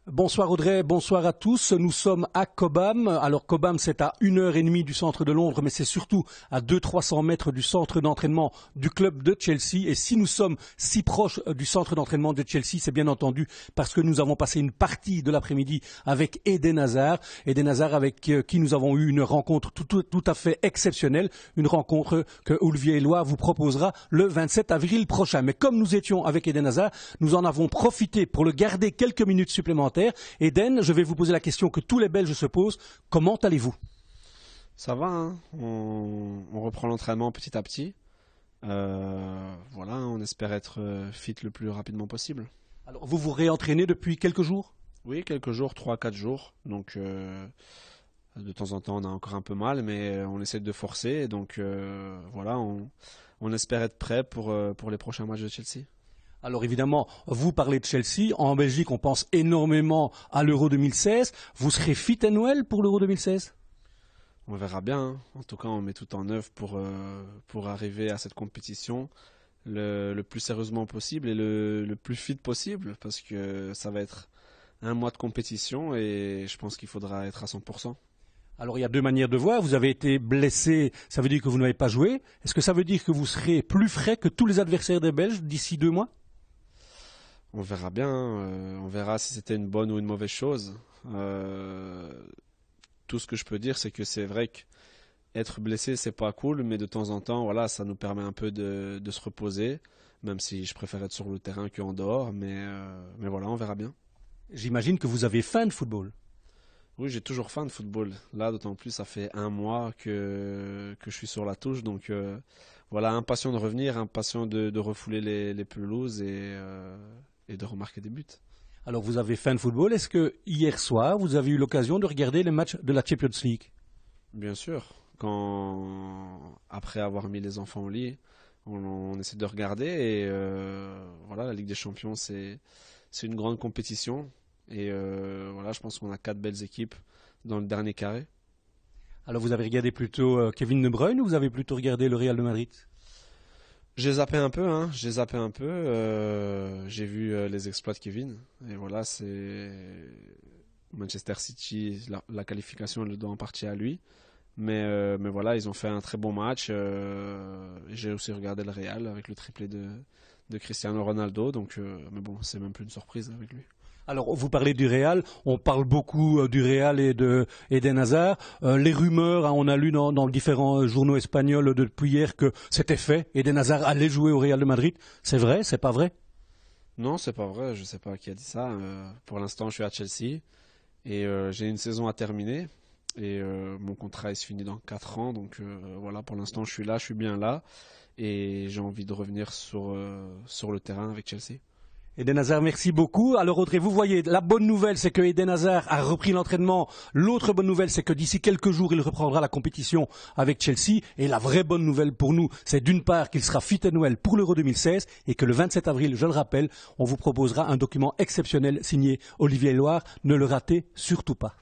Bonsoir Audrey, bonsoir à tous. Nous sommes à Cobham. Alors Cobham, c'est à 1h30 du centre de Londres, mais c'est surtout à 200-300 mètres du centre d'entraînement du club de Chelsea. Et si nous sommes si proches du centre d'entraînement de Chelsea, c'est bien entendu parce que nous avons passé une partie de l'après-midi avec Eden Hazard. Eden Hazard avec qui nous avons eu une rencontre tout à fait exceptionnelle. Une rencontre que Olivier Éloy vous proposera le 27 avril prochain. Mais comme nous étions avec Eden Hazard, nous en avons profité pour le garder quelques minutes supplémentaires. Eden, je vais vous poser la question que tous les Belges se posent. Comment allez-vous? Ça va, hein. On reprend l'entraînement petit à petit. Voilà, on espère être fit le plus rapidement possible. Alors, vous vous réentraînez depuis quelques jours? Oui, quelques jours, 3 4 jours. Donc, de temps en temps, on a encore un peu mal, mais on essaie de forcer. Donc, voilà, on espère être prêt pour les prochains matchs de Chelsea. Alors évidemment, vous parlez de Chelsea. En Belgique, on pense énormément à l'Euro 2016. Vous serez fit and well pour l'Euro 2016? On verra bien, hein. En tout cas, on met tout en œuvre pour arriver à cette compétition le plus sérieusement possible et le plus fit possible, parce que ça va être un mois de compétition et je pense qu'il faudra être à 100%. Alors il y a deux manières de voir. Vous avez été blessé, ça veut dire que vous n'avez pas joué. Est-ce que ça veut dire que vous serez plus frais que tous les adversaires des Belges d'ici 2 mois? On verra bien, hein. On verra si c'était une bonne ou une mauvaise chose. Tout ce que je peux dire, c'est que c'est vrai qu'être blessé, c'est pas cool, mais de temps en temps, voilà, ça nous permet un peu de se reposer, même si je préfère être sur le terrain qu'en dehors, mais voilà, on verra bien. J'imagine que vous avez faim de football. Oui, j'ai toujours faim de football. Là, d'autant plus, ça fait un mois que je suis sur la touche, donc voilà, impatient de revenir, impatient de refouler les pelouses et de remarquer des buts. Alors vous avez faim de football. Est-ce que hier soir, vous avez eu l'occasion de regarder les matchs de la Champions League? Bien sûr, après avoir mis les enfants au lit, on essaie de regarder et voilà, la Ligue des Champions, c'est une grande compétition et voilà, je pense qu'on a 4 belles équipes dans le dernier carré. Alors vous avez regardé plutôt Kevin De Bruyne ou vous avez plutôt regardé le Real de Madrid? J'ai zappé un peu, hein, j'ai zappé un peu. J'ai vu les exploits de Kevin. Et voilà, c'est Manchester City, la qualification elle doit en partie à lui. Mais voilà, ils ont fait un très bon match. J'ai aussi regardé le Real avec le triplé de Cristiano Ronaldo. Donc, mais bon, c'est même plus une surprise avec lui. Alors, vous parlez du Real, on parle beaucoup du Real et de Eden Hazard. Les rumeurs, hein, on a lu dans différents journaux espagnols depuis hier que c'était fait. Eden Hazard allait jouer au Real de Madrid. C'est vrai, c'est pas vrai? Non, c'est pas vrai. Je sais pas qui a dit ça. Pour l'instant, je suis à Chelsea et j'ai une saison à terminer. Et mon contrat il se finit dans 4 ans. Donc voilà, pour l'instant, je suis là, je suis bien là. Et j'ai envie de revenir sur le terrain avec Chelsea. Eden Hazard, merci beaucoup. Alors Audrey, vous voyez, la bonne nouvelle, c'est que Eden Hazard a repris l'entraînement. L'autre bonne nouvelle, c'est que d'ici quelques jours, il reprendra la compétition avec Chelsea. Et la vraie bonne nouvelle pour nous, c'est d'une part qu'il sera fit and well pour l'Euro 2016 et que le 27 avril, je le rappelle, on vous proposera un document exceptionnel signé Olivier Éloy. Ne le ratez surtout pas.